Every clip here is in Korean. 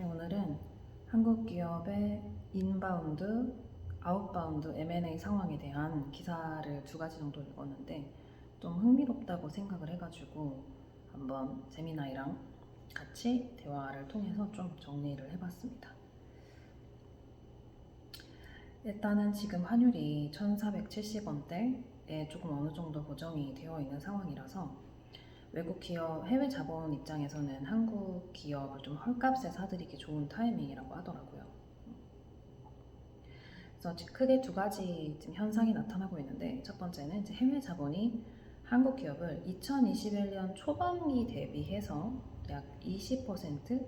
네, 오늘은 한국 기업의 인바운드, 아웃바운드 M&A 상황에 대한 기사를 2가지 정도 읽었는데 좀 흥미롭다고 생각을 해가지고 한번 재미나이랑 같이 대화를 통해서 좀 정리를 해봤습니다. 일단은 지금 환율이 1470원대에 조금 어느 정도 고정이 되어 있는 상황이라서 외국 기업, 해외 자본 입장에서는 한국 기업을 좀 헐값에 사들이기 좋은 타이밍이라고 하더라고요. 그래서 크게 2가지 지금 현상이 나타나고 있는데, 첫 번째는 이제 해외 자본이 한국 기업을 2021년 초반기 대비해서 약 20%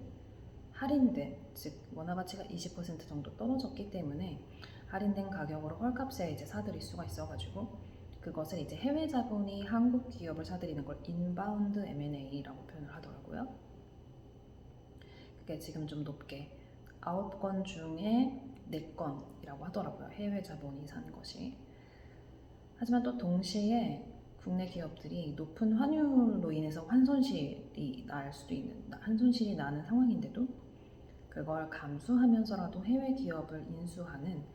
할인된, 즉 원화 가치가 20% 정도 떨어졌기 때문에 할인된 가격으로 헐값에 이제 사들일 수가 있어가지고 그것을 이제 해외 자본이 한국 기업을 사들이는 걸 인바운드 M&A라고 표현을 하더라고요. 그게 지금 좀 높게 9건 중에 4건이라고 하더라고요. 해외 자본이 산 것이. 하지만 또 동시에 국내 기업들이 높은 환율로 인해서 환손실이 나는 상황인데도 그걸 감수하면서라도 해외 기업을 인수하는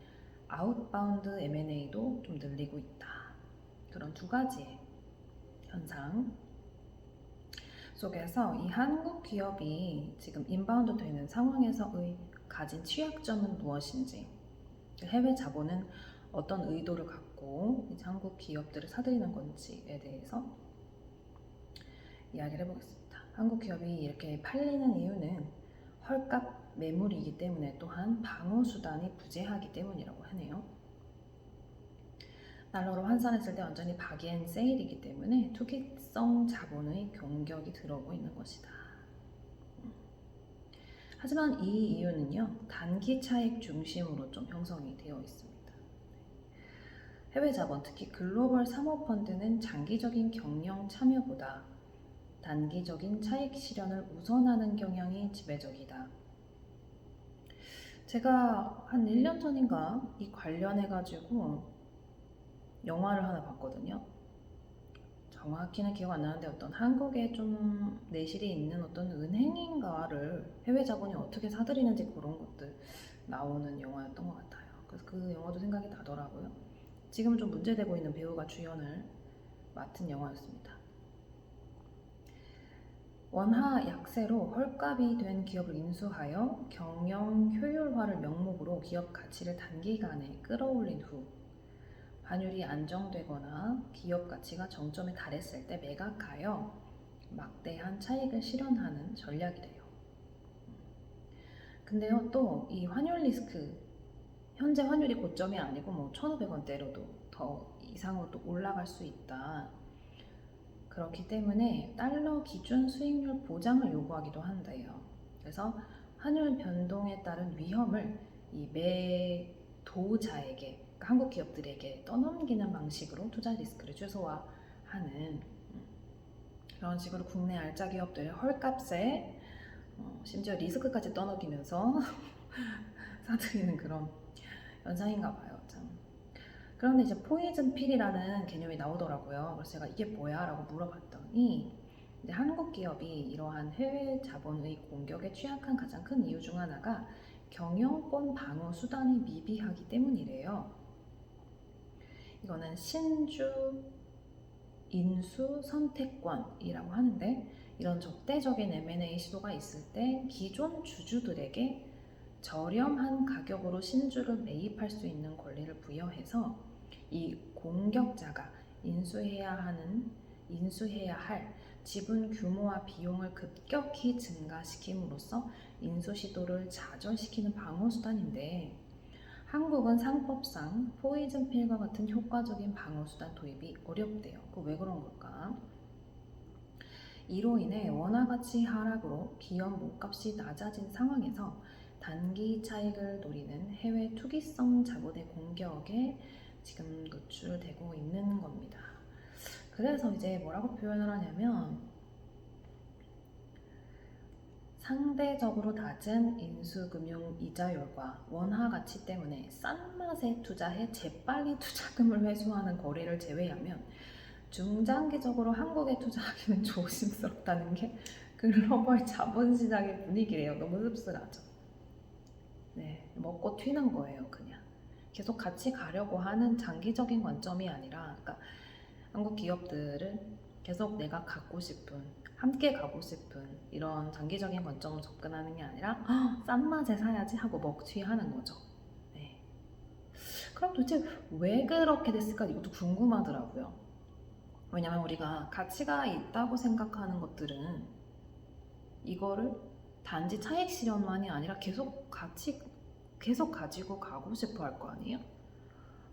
아웃바운드 M&A도 좀 늘리고 있다. 그런 2가지의 현상 속에서 이 한국 기업이 지금 인바운드 되는 상황에서의 가진 취약점은 무엇인지, 해외 자본은 어떤 의도를 갖고 이제 한국 기업들을 사들이는 건지에 대해서 이야기를 해보겠습니다. 한국 기업이 이렇게 팔리는 이유는 헐값 매물이기 때문에, 또한 방어 수단이 부재하기 때문이라고 하네요. 달러로 환산했을 때 완전히 바기앤세일이기 때문에 투기성 자본의 공격이 들어오고 있는 것이다. 하지만 이 이유는요, 단기 차익 중심으로 좀 형성이 되어 있습니다. 해외 자본, 특히 글로벌 사모펀드는 장기적인 경영 참여보다 단기적인 차익 실현을 우선하는 경향이 지배적이다. 제가 한 1년 전인가 이 관련해가지고 영화를 하나 봤거든요. 정확히는 기억 안 나는데 어떤 한국에 좀 내실이 있는 어떤 은행인가를 해외 자본이 어떻게 사들이는지 그런 것들 나오는 영화였던 것 같아요. 그래서 그 영화도 생각이 나더라고요. 지금은 좀 문제되고 있는 배우가 주연을 맡은 영화였습니다. 원화 약세로 헐값이 된 기업을 인수하여 경영 효율화를 명목으로 기업 가치를 단기간에 끌어올린 후 환율이 안정되거나 기업 가치가 정점에 달했을 때 매각하여 막대한 차익을 실현하는 전략이래요. 근데요, 또 이 환율 리스크, 현재 환율이 고점이 아니고 뭐 1,500원대로도 더 이상으로 또 올라갈 수 있다. 그렇기 때문에 달러 기준 수익률 보장을 요구하기도 한대요. 그래서 환율 변동에 따른 위험을 이 매도자에게, 그러니까 한국 기업들에게 떠넘기는 방식으로 투자 리스크를 최소화하는 그런 식으로 국내 알짜 기업들의 헐값에 심지어 리스크까지 떠넘기면서 사들이는 그런 현상인가 봐요. 참. 그런데 이제 포이즌 필이라는 개념이 나오더라고요. 그래서 제가 이게 뭐야? 라고 물어봤더니 이제 한국 기업이 이러한 해외 자본의 공격에 취약한 가장 큰 이유 중 하나가 경영권 방어 수단이 미비하기 때문이래요. 이거는 신주 인수 선택권이라고 하는데, 이런 적대적인 M&A 시도가 있을 때 기존 주주들에게 저렴한 가격으로 신주를 매입할 수 있는 권리를 부여해서 이 공격자가 인수해야 할 지분 규모와 비용을 급격히 증가시킴으로써 인수 시도를 좌절시키는 방어 수단인데, 한국은 상법상 포이즌 필과 같은 효과적인 방어 수단 도입이 어렵대요. 그 왜 그런 걸까? 이로 인해 원화 가치 하락으로 기업 몸값이 낮아진 상황에서 단기 차익을 노리는 해외 투기성 자본의 공격에 지금 노출되고 있는 겁니다. 그래서 이제 뭐라고 표현을 하냐면, 상대적으로 낮은 인수금융 이자율과 원화 가치 때문에 싼 맛에 투자해 재빨리 투자금을 회수하는 거래를 제외하면 중장기적으로 한국에 투자하기는 조심스럽다는 게 글로벌 자본시장의 분위기래요. 너무 씁쓸하죠. 네, 먹고 튀는 거예요, 그냥. 계속 같이 가려고 하는 장기적인 관점이 아니라, 그러니까 한국 기업들은 계속 내가 갖고 싶은, 함께 가고 싶은 이런 장기적인 관점으로 접근하는 게 아니라 싼 맛에 사야지 하고 먹튀하는 거죠. 네. 그럼 도대체 왜 그렇게 됐을까? 이것도 궁금하더라고요. 왜냐면 우리가 가치가 있다고 생각하는 것들은 이거를 단지 차익 실현만이 아니라 계속 가지고 가고 싶어 할 거 아니에요?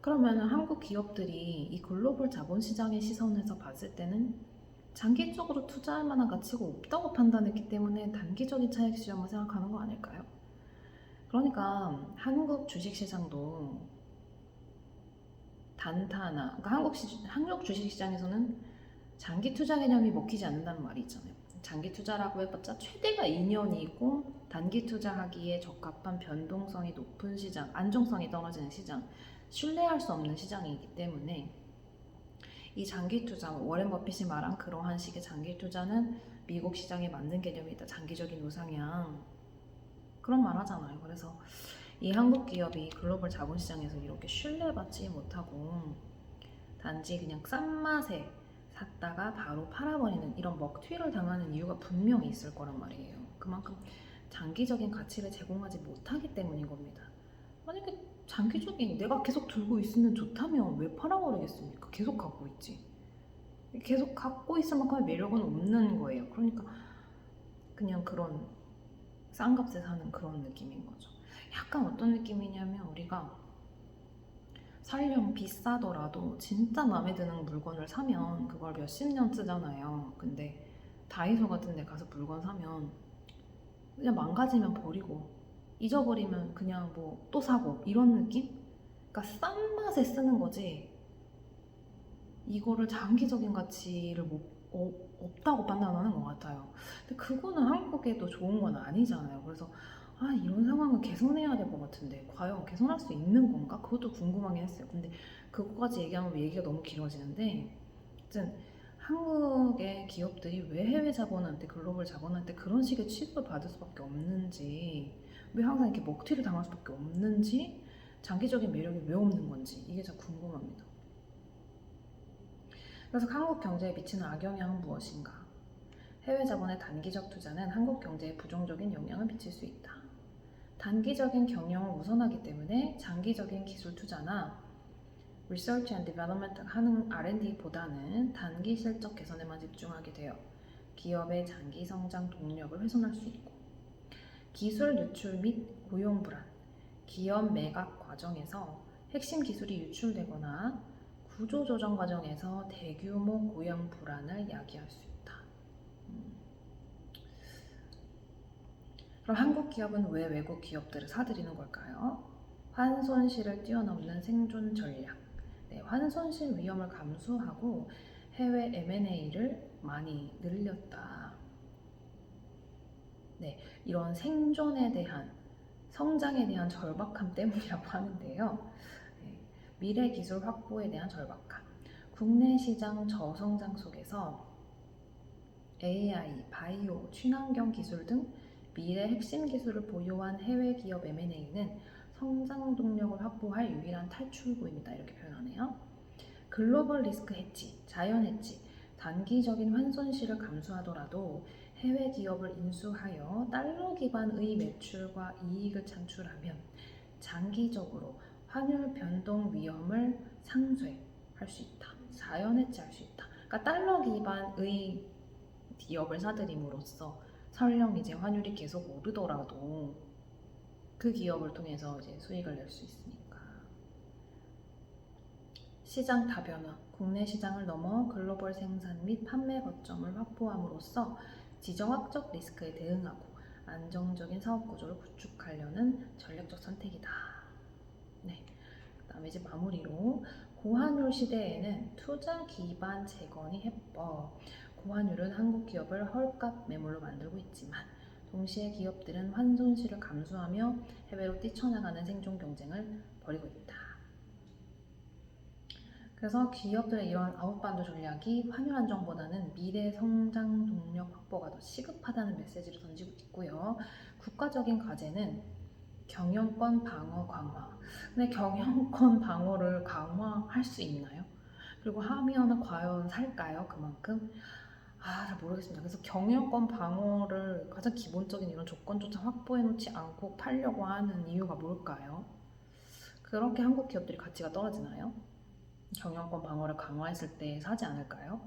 그러면 한국 기업들이 이 글로벌 자본시장의 시선에서 봤을 때는 장기적으로 투자할 만한 가치가 없다고 판단했기 때문에 단기적인 차익 실현만 생각하는 거 아닐까요? 그러니까 한국 주식시장도 단타나, 그러니까 한국 주식시장에서는 장기 투자 개념이 먹히지 않는다는 말이 있잖아요. 장기 투자라고 해봤자 최대가 2년이고 단기 투자하기에 적합한 변동성이 높은 시장, 안정성이 떨어지는 시장, 신뢰할 수 없는 시장이기 때문에 이 장기 투자, 워렌 버핏이 말한 그러한 식의 장기 투자는 미국 시장에 맞는 개념이다. 장기적인 우상향. 그런 말 하잖아요. 그래서 이 한국 기업이 글로벌 자본시장에서 이렇게 신뢰받지 못하고 단지 그냥 싼 맛에 샀다가 바로 팔아버리는 이런 먹튀를 당하는 이유가 분명히 있을 거란 말이에요. 그만큼 장기적인 가치를 제공하지 못하기 때문인 겁니다. 만약에 장기적인 내가 계속 들고 있으면 좋다면 왜 팔아버리겠습니까? 계속 갖고 있지. 계속 갖고 있을 만큼의 매력은 없는 거예요. 그러니까 그냥 그런 싼 값에 사는 그런 느낌인 거죠. 약간 어떤 느낌이냐면 우리가 설령 비싸더라도 진짜 마음에 드는 물건을 사면 그걸 몇십 년 쓰잖아요. 근데 다이소 같은 데 가서 물건 사면 그냥 망가지면 버리고 잊어버리면 그냥 뭐 또 사고 이런 느낌? 그러니까 싼 맛에 쓰는 거지 이거를 장기적인 가치를 없다고 판단하는 것 같아요. 근데 그거는 한국에도 좋은 건 아니잖아요. 그래서 이런 상황을 개선해야 될 것 같은데 과연 개선할 수 있는 건가? 그것도 궁금하긴 했어요. 근데 그거까지 얘기하면 얘기가 너무 길어지는데 어쨌든 한국의 기업들이 왜 해외 자본한테 글로벌 자본한테 그런 식의 취급을 받을 수밖에 없는지 왜 항상 이렇게 먹튀를 당할 수밖에 없는지 장기적인 매력이 왜 없는 건지 이게 참 궁금합니다. 그래서 한국 경제에 미치는 악영향은 무엇인가? 해외 자본의 단기적 투자는 한국 경제에 부정적인 영향을 미칠 수 있다. 단기적인 경영을 우선하기 때문에 장기적인 기술 투자나 Research and Development 하는 R&D보다는 단기 실적 개선에만 집중하게 되어 기업의 장기 성장 동력을 훼손할 수 있고 기술 유출 및 고용 불안, 기업 매각 과정에서 핵심 기술이 유출되거나 구조 조정 과정에서 대규모 고용 불안을 야기할 수 있다. 그럼 한국 기업은 왜 외국 기업들을 사들이는 걸까요? 환손실을 뛰어넘는 생존 전략. 네, 환손실 위험을 감수하고 해외 M&A를 많이 늘렸다. 네, 이런 생존에 대한 성장에 대한 절박함 때문이라고 하는데요. 네, 미래 기술 확보에 대한 절박함. 국내 시장 저성장 속에서 AI, 바이오, 친환경 기술 등 미래 핵심 기술을 보유한 해외 기업 M&A는 성장 동력을 확보할 유일한 탈출구입니다. 이렇게 표현하네요. 글로벌 리스크 해치, 자연 해치, 단기적인 환손실을 감수하더라도 해외 기업을 인수하여 달러 기반의 매출과 이익을 창출하면 장기적으로 환율 변동 위험을 상쇄할 수 있다. 자연 해치할 수 있다. 그러니까 달러 기반의 기업을 사들임으로써 설령 이제 환율이 계속 오르더라도 그 기업을 통해서 이제 수익을 낼 수 있으니까. 시장 다변화, 국내 시장을 넘어 글로벌 생산 및 판매 거점을 확보함으로써 지정학적 리스크에 대응하고 안정적인 사업 구조를 구축하려는 전략적 선택이다. 네. 그다음에 이제 마무리로 고환율 시대에는 투자 기반 재건이 해법. 고환율은 한국 기업을 헐값 매물로 만들고 있지만 동시에 기업들은 환손실을 감수하며 해외로 뛰쳐나가는 생존 경쟁을 벌이고 있다. 그래서 기업들의 이런 아웃바운드 전략이 환율 안정보다는 미래 성장 동력 확보가 더 시급하다는 메시지를 던지고 있고요. 국가적인 과제는 경영권 방어 강화. 근데 경영권 방어를 강화할 수 있나요? 그리고 하면 과연 살까요? 그만큼? 잘 모르겠습니다. 그래서 경영권 방어를 가장 기본적인 이런 조건조차 확보해 놓지 않고 팔려고 하는 이유가 뭘까요? 그렇게 한국 기업들이 가치가 떨어지나요? 경영권 방어를 강화했을 때 사지 않을까요?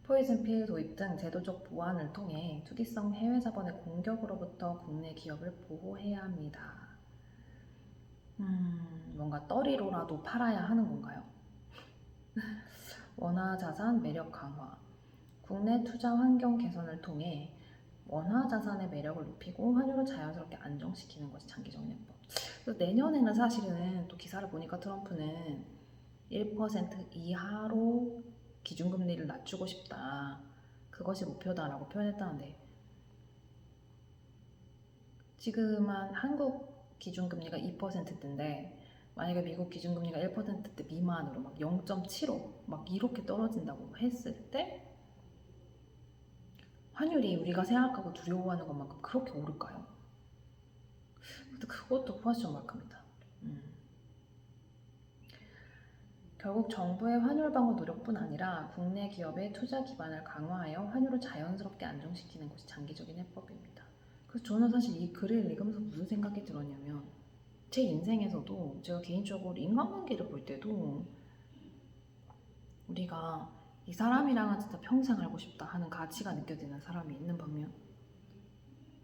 포이즌필 도입 등 제도적 보완을 통해 투기성 해외 자본의 공격으로부터 국내 기업을 보호해야 합니다. 뭔가 떨이로라도 팔아야 하는 건가요? 원화 자산 매력 강화. 국내 투자 환경 개선을 통해 원화 자산의 매력을 높이고 환율을 자연스럽게 안정시키는 것이 장기적인 해법. 그래서 내년에는 사실은 또 기사를 보니까 트럼프는 1% 이하로 기준금리를 낮추고 싶다. 그것이 목표다라고 표현했다는데 지금은 한국 기준금리가 2%대인데 만약에 미국 기준금리가 1%대 미만으로 막 0.75 막 이렇게 떨어진다고 했을 때 환율이 우리가 생각하고 두려워하는 것만큼 그렇게 오를까요? 근데 그것도 퀘스천 마크입니다. 결국 정부의 환율 방어 노력뿐 아니라 국내 기업의 투자 기반을 강화하여 환율을 자연스럽게 안정시키는 것이 장기적인 해법입니다. 그래서 저는 사실 이 글을 읽으면서 무슨 생각이 들었냐면 제 인생에서도 제가 개인적으로 인간관계를 볼 때도 우리가 이 사람이랑은 진짜 평생 알고 싶다 하는 가치가 느껴지는 사람이 있는 반면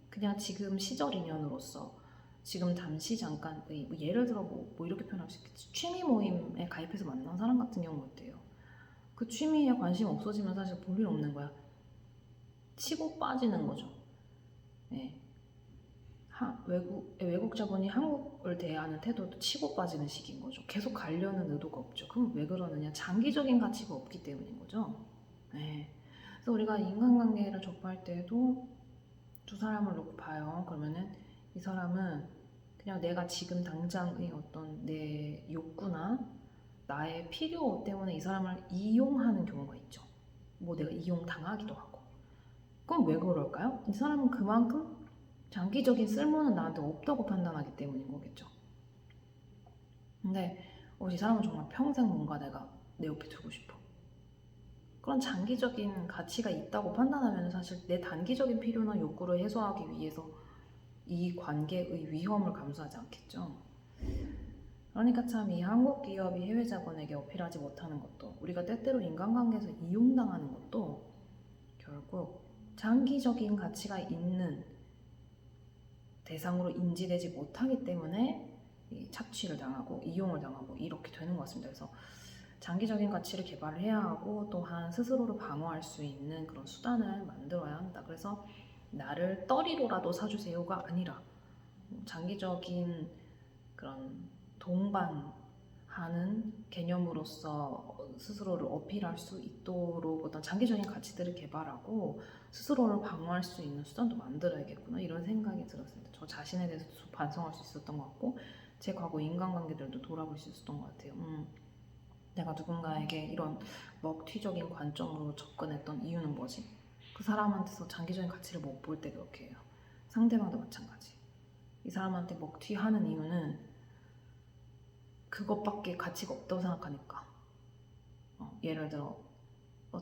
그냥 지금 시절 인연으로서 지금 잠시 잠깐의 뭐 예를 들어 뭐 이렇게 표현할 수 있겠지. 취미 모임에 가입해서 만난 사람 같은 경우 어때요? 그 취미에 관심 없어지면 사실 볼 일 없는 거야. 치고 빠지는 거죠. 네. 외국 자본이 한국을 대하는 태도도 치고 빠지는 식인 거죠. 계속 가려는 의도가 없죠. 그럼 왜 그러느냐? 장기적인 가치가 없기 때문인 거죠. 네. 그래서 우리가 인간관계를 접할 때도 두 사람을 놓고 봐요. 그러면은 이 사람은 그냥 내가 지금 당장의 어떤 내 욕구나 나의 필요 때문에 이 사람을 이용하는 경우가 있죠. 뭐 내가 이용당하기도 하고. 그럼 왜 그럴까요? 이 사람은 그만큼 장기적인 쓸모는 나한테 없다고 판단하기 때문인 거겠죠. 근데 이 사람은 정말 평생 뭔가 내가 내 옆에 두고 싶어. 그런 장기적인 가치가 있다고 판단하면 사실 내 단기적인 필요나 욕구를 해소하기 위해서 이 관계의 위험을 감수하지 않겠죠. 그러니까 참 이 한국 기업이 해외 자본에게 어필하지 못하는 것도 우리가 때때로 인간관계에서 이용당하는 것도 결국 장기적인 가치가 있는 대상으로 인지되지 못하기 때문에 착취를 당하고 이용을 당하고 이렇게 되는 것 같습니다. 그래서 장기적인 가치를 개발을 해야 하고 또한 스스로를 방어할 수 있는 그런 수단을 만들어야 한다. 그래서 나를 떨이로라도 사주세요가 아니라 장기적인 그런 동반하는 개념으로서 스스로를 어필할 수 있도록 어떤 장기적인 가치들을 개발하고 스스로를 방어할 수 있는 수단도 만들어야겠구나 이런 생각이 들었습니다. 저 자신에 대해서 반성할 수 있었던 것 같고 제 과거 인간관계들도 돌아볼 수 있었던 것 같아요. 내가 누군가에게 이런 먹튀적인 관점으로 접근했던 이유는 뭐지? 그 사람한테서 장기적인 가치를 못 볼 때 그렇게 해요. 상대방도 마찬가지. 이 사람한테 먹튀하는 이유는 그것밖에 가치가 없다고 생각하니까. 예를 들어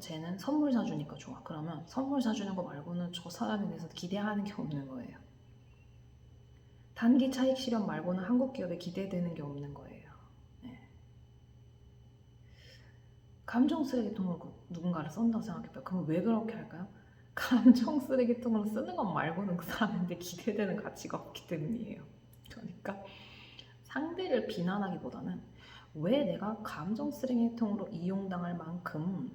쟤는 선물 사주니까 좋아. 그러면 선물 사주는 거 말고는 저 사람에 대해서 기대하는 게 없는 거예요. 단기 차익 실현 말고는 한국 기업에 기대되는 게 없는 거예요. 감정 쓰레기통으로 누군가를 쏜다고 생각해봐요. 그럼 왜 그렇게 할까요? 감정 쓰레기통으로 쓰는 것 말고는 그 사람한테 기대되는 가치가 없기 때문이에요. 그러니까 상대를 비난하기보다는 왜 내가 감정 쓰레기통으로 이용당할 만큼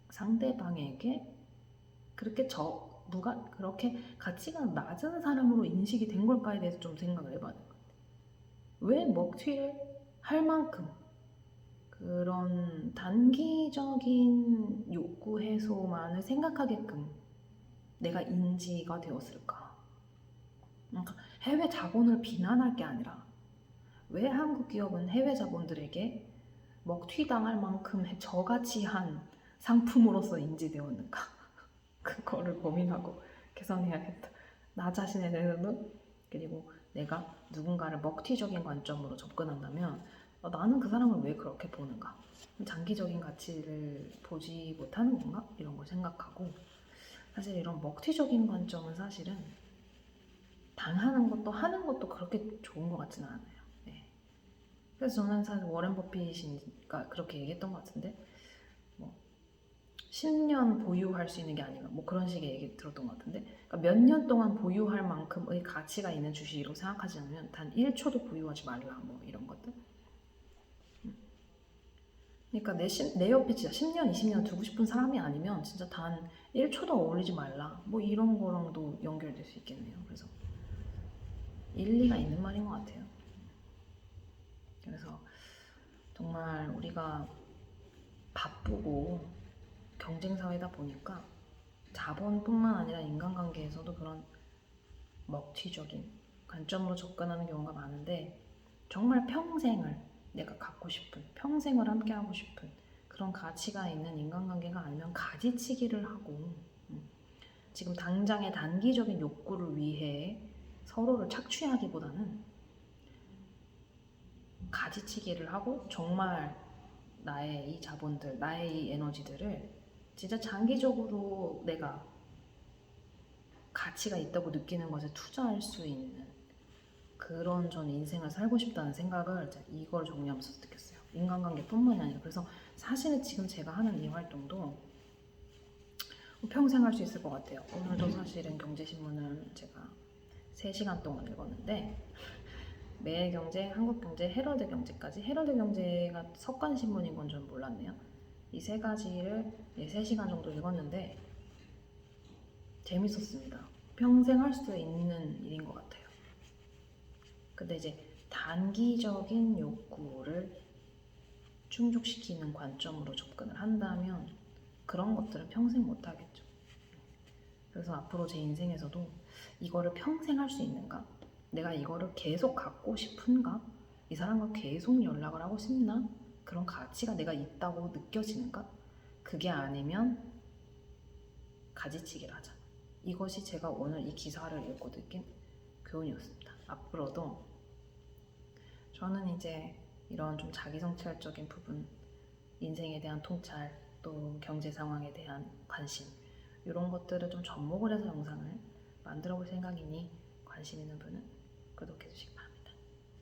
상대방에게 누가 그렇게 가치가 낮은 사람으로 인식이 된 걸까에 대해서 좀 생각을 해봐야 될 것 같아요. 왜 먹튀를 할 만큼 그런 단기적인 욕구 해소만을 생각하게끔 내가 인지가 되었을까? 그러니까 해외 자본을 비난할 게 아니라 왜 한국 기업은 해외 자본들에게 먹튀당할 만큼 저가치한 상품으로서 인지되었는가? 그거를 고민하고 개선해야겠다. 나 자신에 대해서는, 그리고 내가 누군가를 먹튀적인 관점으로 접근한다면 나는 그 사람을 왜 그렇게 보는가? 장기적인 가치를 보지 못하는 건가? 이런 걸 생각하고, 사실 이런 먹튀적인 관점은 사실은 당하는 것도 하는 것도 그렇게 좋은 것 같지는 않아요. 네. 그래서 저는 사실 워렌 버핏이니까 그렇게 얘기했던 것 같은데, 뭐 10년 보유할 수 있는 게 아닌가, 뭐 그런 식의 얘기 들었던 것 같은데, 그러니까 몇 년 동안 보유할 만큼의 가치가 있는 주식이라고 생각하지 않으면 단 1초도 보유하지 말라, 뭐 이런 것들. 그러니까 내 옆에 진짜 10년, 20년 두고 싶은 사람이 아니면 진짜 단 1초도 어울리지 말라, 뭐 이런 거랑도 연결될 수 있겠네요. 그래서 일리가 있는 말인 것 같아요. 그래서 정말 우리가 바쁘고 경쟁사회다 보니까 자본뿐만 아니라 인간관계에서도 그런 먹튀적인 관점으로 접근하는 경우가 많은데, 정말 평생을 내가 갖고 싶은, 평생을 함께하고 싶은 그런 가치가 있는 인간관계가 아니면 가지치기를 하고, 지금 당장의 단기적인 욕구를 위해 서로를 착취하기보다는 가지치기를 하고, 정말 나의 이 자본들, 나의 이 에너지들을 진짜 장기적으로 내가 가치가 있다고 느끼는 것에 투자할 수 있는 그런 전 인생을 살고 싶다는 생각을 이걸 정리하면서 느꼈어요. 인간관계뿐만이 아니라. 그래서 사실은 지금 제가 하는 이 활동도 평생 할 수 있을 것 같아요. 오늘도 사실은 경제신문을 제가 3시간 동안 읽었는데, 매일경제, 한국경제, 헤럴드경제까지, 헤럴드경제가 석간신문인 건 전 몰랐네요. 이 3가지를 3시간 정도 읽었는데 재밌었습니다. 평생 할 수 있는 일인 것 같아요. 근데 이제 단기적인 욕구를 충족시키는 관점으로 접근을 한다면 그런 것들은 평생 못 하겠죠. 그래서 앞으로 제 인생에서도 이거를 평생 할 수 있는가? 내가 이거를 계속 갖고 싶은가? 이 사람과 계속 연락을 하고 싶나? 그런 가치가 내가 있다고 느껴지는가? 그게 아니면 가지치기를 하자. 이것이 제가 오늘 이 기사를 읽고 느낀 교훈이었습니다. 앞으로도 저는 이제 이런 좀 자기성찰적인 부분, 인생에 대한 통찰, 또 경제 상황에 대한 관심, 이런 것들을 좀 접목을 해서 영상을 만들어 볼 생각이니 관심 있는 분은 구독해 주시고